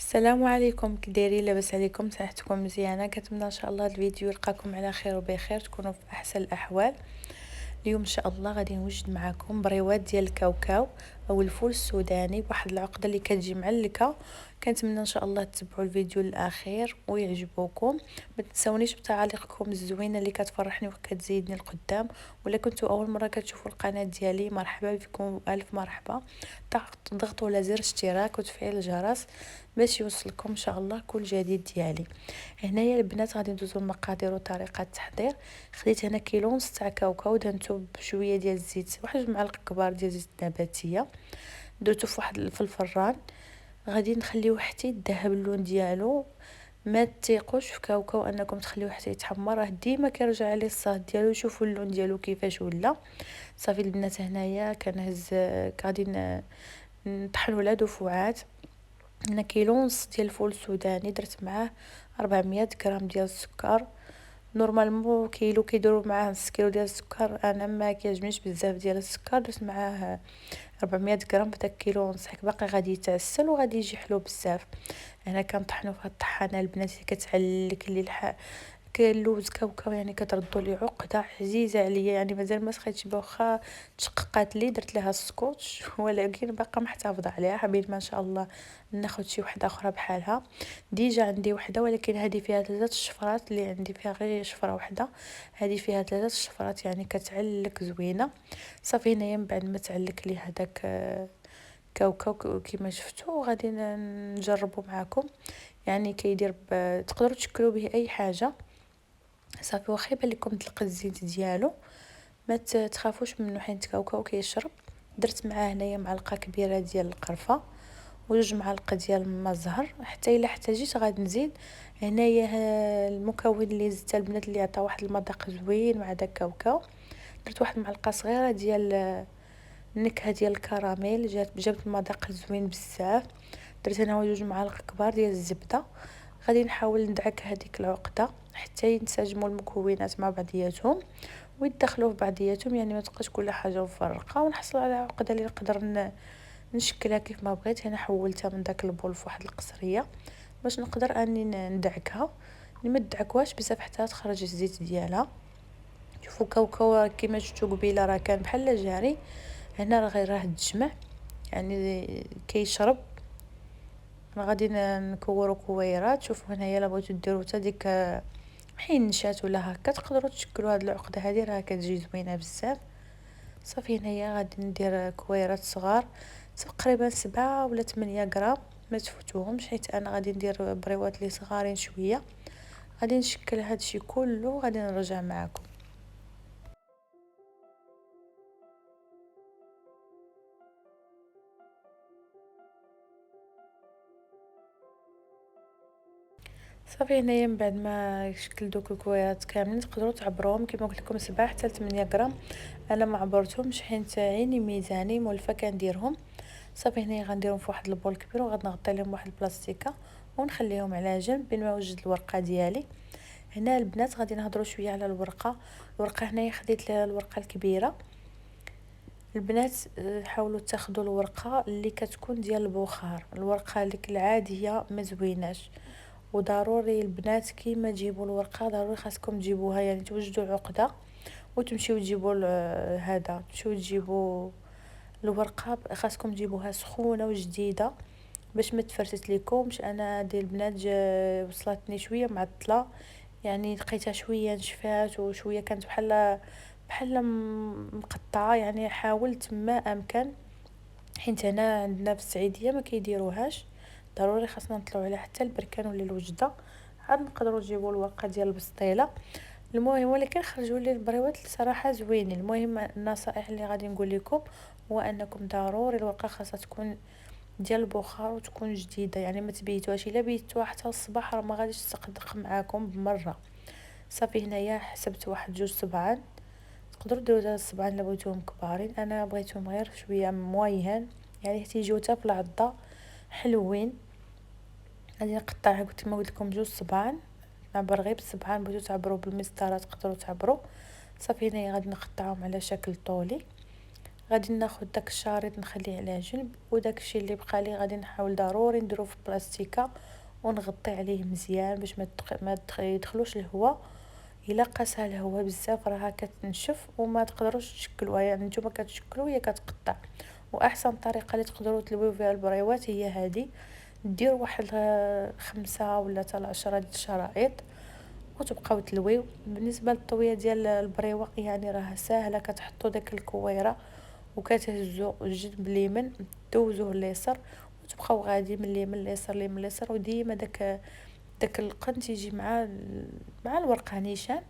السلام عليكم، كي دايرين؟ لاباس عليكم؟ صحتكم مزيانه؟ كنتمنى ان شاء الله هذا الفيديو يلقاكم على خير وبخير، تكونوا في احسن الاحوال. اليوم ان شاء الله غادي نوجد معكم بريوات ديال الكاوكاو او الفول السوداني بواحد العقده اللي كتجي معلكه. كنتمنى ان شاء الله تتبعوا الفيديو للاخير ويعجبوكم. ما تنسونيش بتعاليقكم الزوينه اللي كتفرحني وكتزيدني القدام. ولا كنتوا اول مره كتشوفوا القناه ديالي، مرحبا بكم والف مرحبا. ضغطوا على زر اشتراك وتفعيل الجرس باش يوصلكم ان شاء الله كل جديد ديالي. هنايا البنات غادي ندوزو المقادير وطريقه التحضير. خديت هنا كيلو ونص تاع كاوكاو، دهنتو بشويه ديال الزيت، واحد جوج معالق كبار ديال الزيت النباتيه، درتو في الفران. غادي نخليوه حتى يذهب اللون ديالو. ما تيقوش في كاوكاو انكم تخليوه حتى يتحمر، راه ديما كيرجع عليه الصهد ديالو. شوفوا اللون ديالو كيفاش ولا. صافي البنات، هنايا كنهز غادي نطحنوا على دفعات. هنا كيلو ونص ديال الفول السوداني، درت معاه 400 غرام ديال السكر. نورمالمون كيلو كيديروا معاه نص كيلو ديال السكر، انا ما كيعجبنيش بزاف ديال السكر، درت معاه 400 غرام في داك كيلو ونص، حيت باقي غادي يتعسل وغادي يجي حلو بزاف. هنا كنطحنو في هاد الطحانه البنات اللي كتعلك لي كاللوز كاوكاو، يعني كتردو لي عقده عزيزه عليا، يعني مازال ما سخيتش بها، واخا تشققات لي درت ليها السكوتش ولكن باقا محتفظه عليها. حابين ما شاء الله ناخذ شي وحده اخرى بحالها. ديجا عندي وحده، ولكن هذه فيها 3 شفرات، اللي عندي فيها غير شفره وحده. هذه فيها 3 شفرات، يعني كتعلك زوينه. صافي هنايا من بعد ما تعلك لي هذاك كاوكاو كيما شفتوا، غادي نجربوا معكم. يعني كيدير تقدروا تشكلوا به اي حاجه. صافي واخا يبان لكم طلق الزيت ديالو، ما تخافوش منه، حيت كاوكاو كيشرب. درت معاه هنايا معلقه كبيره ديال القرفه وجوج معالق ديال الماء زهر. حتى الا احتاجيت غادي نزيد هنايا المكون اللي زدت البنات، اللي عطا واحد المذاق زوين مع داك الكاوكاو. درت واحد المعلقه صغيره ديال النكهه ديال الكراميل، جابت المذاق زوين بزاف. درت هنا جوج معالق كبار ديال الزبده. غادي نحاول ندعك هذيك العقده حتى ينسجموا المكونات مع بعضياتهم ويدخلوا في بعضياتهم، يعني ما تبقاش كل حاجه مفرقه، ونحصل على عقده اللي نقدر نشكلها كيف ما بغيت. هنا حولتها من داك البول في واحد القصريه باش نقدر اني ندعكها. ما ندعكوهاش بزاف حتى تخرج الزيت ديالها. شوفوا كاوكاو كيما شفتوا قبيله راه كان بحال جاري، هنا راه غير تجمع، يعني كيشرب. انا غادي نكورو كويرات. شوفوا هنايا الا بغيتو ديروا حتى ديك حين نشات ولا هكا، تقدروا تشكلوا هاد العقده هذه، راه كتجي زوينه بزاف. صافي هنايا غادي ندير كويرات صغار، تقريبا 7 ولا 8 غرام. ما تفوتوهمش، حيت انا غادي ندير بريوات لي صغارين شويه. غادي نشكل هادشي كله، غادي نرجع معكم. صافي هنايا من بعد ما شكل دوك الكويرات كاملين، تقدروا تعبروهم كما قلت لكم 7 حتى 8 غرام. انا ما عبرتهمش حيت عيني ميزاني مولفه كنديرهم. صافي هنايا غنديرهم في واحد البول كبير، وغادي نغطي لهم واحد البلاستيكه ونخليهم على جنب بين ما وجد الورقه ديالي. هنا البنات غادي نهضروا شويه على الورقه هنايا خديت الورقه الكبيره. البنات حاولوا تاخذوا الورقه اللي كتكون ديال البخار، الورقه ديك العاديه ما زويناش. وضروري البنات كيما تجيبوا الورقه ضروري خاصكم تجيبوها، يعني توجدوا عقده وتمشيو تجيبوا هذا، تمشيو تجيبوا الورقه، خاصكم تجيبوها سخونه وجديده باش ما تفرتت لكمش. انا ديال البنات وصلتني شويه معطله، يعني لقيتها شويه نشفات وشويه كانت بحال مقطعه. يعني حاولت ما امكن، حيت هنا عندنا في السعيديه ما كيديروهاش. ضروري خاصنا نطلعوا على حتى البركان ولا الوجده عاد نقدروا نجيبوا الورقه ديال البسطيله. المهم ولكن خرجوا لي البريوات الصراحه زوينين. المهم النصائح اللي غادي نقول لكم هو انكم ضروري الورقه خاصها تكون ديال البخار وتكون جديده، يعني ما تبيتوهاش. الا بيتوها حتى الصباح راه ما غاديش تصدق معاكم بمره. صافي هنايا حسبت واحد 2 صبعان، تقدروا ديروا 3 صبعان الا بغيتوهم كبارين، انا بغيتهم غير شويه مويهن، يعني تيجيو حتى في العضه حلوين. غادي نقطع كما قلت لكم 2 صبعان، نعبر غير بالصبعان، بغيتو تعبروا بالمسطره تقدروا تعبروا. صافي هنايا غادي نقطعهم على شكل طولي. غادي ناخذ داك الشريط نخليه على جنب، وداك الشيء اللي بقى لي غادي نحاول ضروري نديرو في بلاستيكه ونغطي عليه مزيان باش ما يدخلوش الهواء. الا قاسها الهواء بزاف راها كتنشف وما تقدروش تشكلوها، يعني نتوما كتشكلوا هي كتقطع. واحسن طريقه اللي تقدروا تلويو فيها البريوات هي هذه، ديروا واحد 5 ولا حتى 10 ديال الشرائط وتبقاو تلويو. بالنسبه للطويه ديال البريوه يعني راها ساهله، كتحطوا داك الكويره وكتهزوا الجنب اليمين دوزوه اليسار وتبقاو غادي من اليمين لليسار اليمين لليسار، وديما داك القن تيجي مع الورقه نيشان.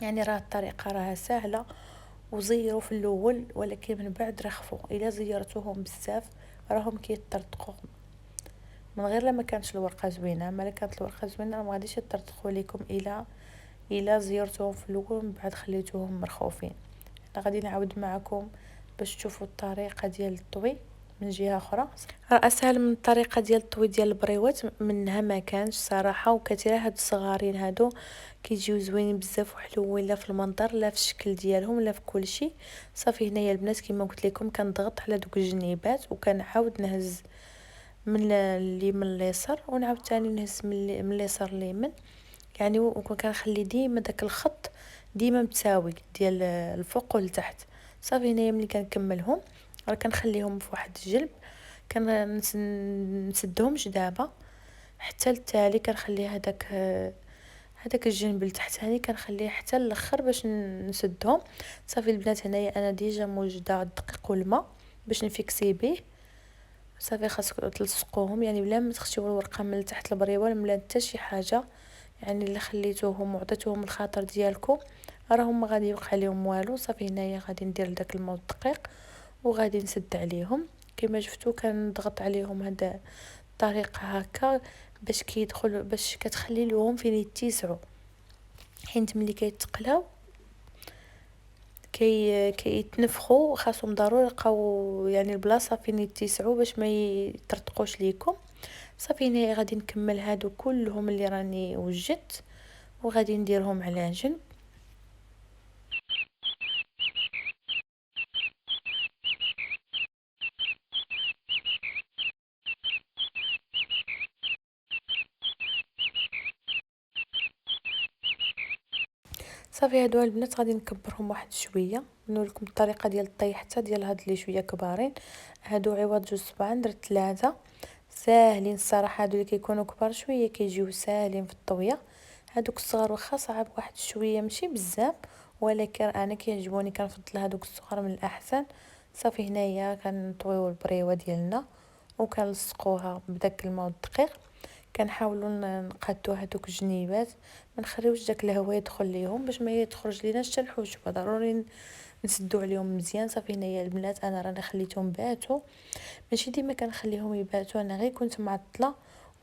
يعني راه الطريقه راها سهله، وزيروا في الاول ولكن من بعد رخفوا. الا زيرتوهم بزاف راهم كيطرطقوا من غير لما كانش الورقه زوينه، اما كانت الورقه زوينه ما غاديش يطرطقوا لكم الا زيرتوهم في الاول من بعد خليتوهم مرخوفين. انا غادي نعاود معكم باش تشوفوا الطريقه ديال الطوي من جهه اخرى. راه اسهل من الطريقه ديال الطوي ديال البريوات منها ما كانش صراحه، وكثيره هاد الصغارين هادو كيجيو زوينين بزاف وحلوين لا في المنظر لا في الشكل ديالهم لا في كل شيء. صافي هنايا البنات كما قلت لكم كنضغط على دوك الجنيبات وكنعاود نهز من اليمين لليسار ونعاود ثاني نهز من اليسار لليمين، يعني وكنخلي ديما داك الخط ديما متساوي ديال الفوق والتحت. صافي هنايا ملي كنكملهم راه كنخليهم في واحد الجلب، كنسدهمش دابا حتى التالي، كنخلي هذاك الجنب التحتاني كنخليه حتى الاخر باش نسدهم. صافي البنات هنايا انا ديجا موجده الدقيق والماء باش نفيكسي به. صافي خاصكم تلصقوهم يعني بلا ما تخشيو الورقه من تحت البريوه ولا حتى شي حاجه، يعني الا خليتوهم وعطيتوهم الخاطر ديالكم راهم ما غادي يوقع لهم والو. صافي هنايا غادي ندير داك الماء الدقيق وغادي نسد عليهم كما شفتوا، كنضغط عليهم هذا الطريقه هكا باش كيدخل باش كتخلي لهم فين يتسعوا، حيت ملي كيتقلاو كيتنفخوا خاصهم ضروري يلقاو يعني البلاصه فين يتسعوا باش ما يطرطقوش ليكم. صافي هنايا غادي نكمل هادو كلهم اللي راني وجدت وغادي نديرهم على جنب. صافي هادو البنات غادي نكبرهم واحد شويه، نوريكم الطريقه ديال الطي حتى ديال هاد اللي شويه كبارين. هادو عوض 2 صباع درت 3 ساهلين الصراحه، هادو اللي كيكونوا كبار شويه كيجيو ساهلين في الطويه. هادوك الصغار واخا صعب واحد شويه ماشي بزاف، ولكن انا كيعجبوني كنفضل هادوك الصغار من الاحسن. صافي هنايا كنطويو البريوه ديالنا وكنلصقوها بداك الماء الدقيق، كنحاولوا نقادو هذوك الجنيبات ما نخليوش داك الهواء يدخل ليهم باش ما يخرج لينا حتى الحشوه، ضروري نسدو عليهم مزيان. صافي هنايا البنات انا راني خليتهم باتوا، ماشي ديما كنخليهم يباتوا، انا غير كنت معطله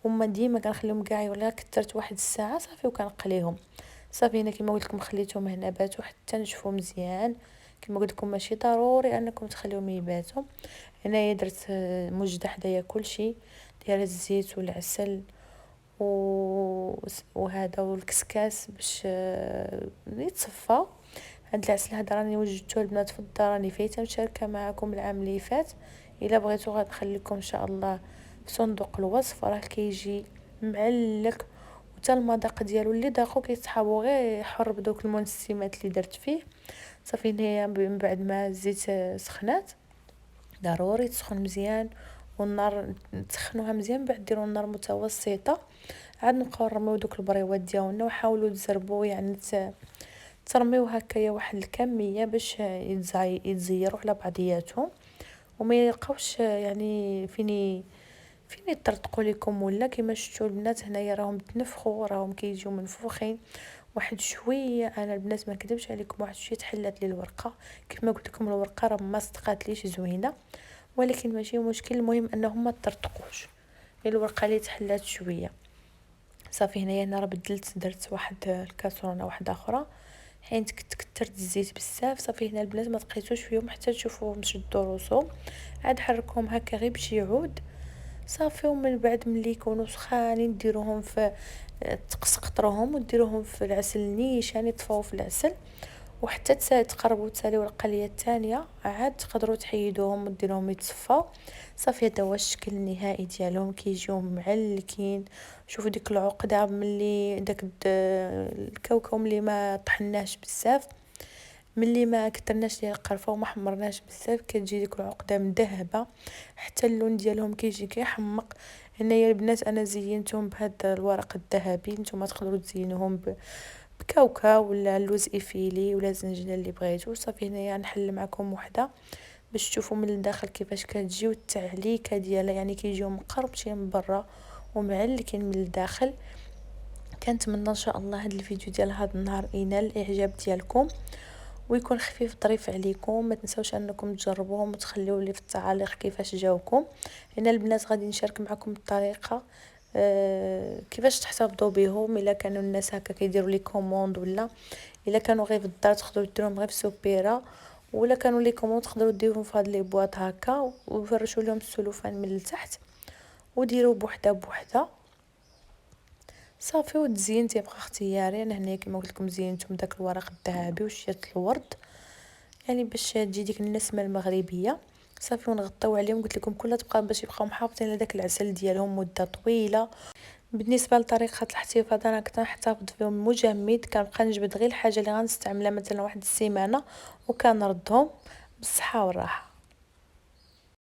وما ديما كنخليهم كاع ولا كثرت واحد الساعه صافي وكنقليهم. صافي هنا كما قلت لكم خليتهم هنا باتوا حتى نشفوا مزيان. كما قلت لكم ماشي ضروري انكم تخليهم يباتوا. هنايا درت موجده حدايا كلشي ديال الزيت والعسل وهذا والكسكاس باش يتصفى. هاد العسل هذا راني وجدته البنات في الدار، راني فايته مشاركه معكم العام اللي فات. الا بغيتو غنخلي لكم ان شاء الله في صندوق الوصف، راه كيجي معلك وتا المذاق ديالو اللي داخو كيتحابوا غير حر بدوك المنسمات اللي درت فيه. صافي هنايا من بعد ما الزيت سخنات ضروري تسخن مزيان والنار تسخنوها مزيان، بعد ديروا النار متوسطه، عاد نبقاو نرميو دوك البريوات ديالنا وحاولوا تزربوا يعني ترميو هكايا واحد الكميه باش يتزيروا على بعضياتهم وما يلقاوش يعني فين يطرطقوا لكم. ولا كما شفتوا البنات هنايا راهم تنفخوا راهم كيجيو منفوخين واحد شويه. انا البنات ما كذبش عليكم واحد شويه تحلات لي الورقه، كما قلت لكم الورقه راه ما صدقاتليش زوينه ولكن ماشي مشكل، المهم انهم ما تطرطقوش الورقه اللي تحلات شويه. صافي هنايا انا راه بدلت درت واحد الكاسرونه واحده اخرى حيت كثرت الزيت بزاف. صافي هنا البنات ما تقيتوش فيهم حتى تشوفوهم شدوا روسهم، عاد حركهم هكا غير بشي عود صافي. ومن بعد ملي يكونوا سخانين ديروهم في تقطروهم وديروهم في العسل نيشان يطفوا في العسل وحتى تقربوا تساليو القليه الثانيه عاد تقدروا تحيدوهم وديروهم يتصفاو. صافي هذا هو الشكل النهائي ديالهم، كيجيو معلكين. شوفوا ديك العقده ملي داك الكاوكاو ملي ما طحناش بزاف، ملي ما كثرناش ديال القرفه وما حمرناش بزاف، كتجي ديك العقده مذهبه، حتى اللون ديالهم كيجي كيحمق. هنايا البنات انا زينتهم بهذا الورق الذهبي، نتوما تقدروا تزينوهم بكاوكاو ولا لوز افيلي ولا زنجله اللي بغيتو. صافي هنايا نحل معكم وحده باش تشوفوا من الداخل كيفاش كتجي، والتعليكه ديالها يعني كيجيو مقربشين من برا ومعلكين من الداخل. كنتمنى ان شاء الله هذا الفيديو ديال هذا النهار ينال الاعجاب ديالكم ويكون خفيف ظريف عليكم. ما تنسوش انكم تجربوهم وتخليوا لي في التعاليق كيفاش جاوكم. هنا البنات غادي نشارك معكم الطريقه كيفاش تحتفظوا بهم الا كانوا الناس هكا كيديروا لي كوموند، ولا الا كانوا غير في الدار تقدروا ديروهم غير في سوبيرا، ولا كانوا لي كوموند تقدروا ديروهم في هاد لي بواط هكا وفرشوا لهم السلوفان من التحت وديروا بوحده بوحده. صافي وتزين تيبقى اختياري. انا هنايا كما قلت لكم زينتهم داك الورق الذهبي وشيت الورد يعني باش تجي ديك النسمه المغربيه. صافي ونغطيو عليهم، قلت لكم كلها تبقى باش يبقاو محافظين على داك العسل ديالهم مده طويله. بالنسبه لطريقه الاحتفاظ انا كنحتفظ بهم مجمد، كنبقى نجبد غير الحاجه اللي غنستعملها مثلا واحد السيمانه وكنردهم بالصحه والراحه.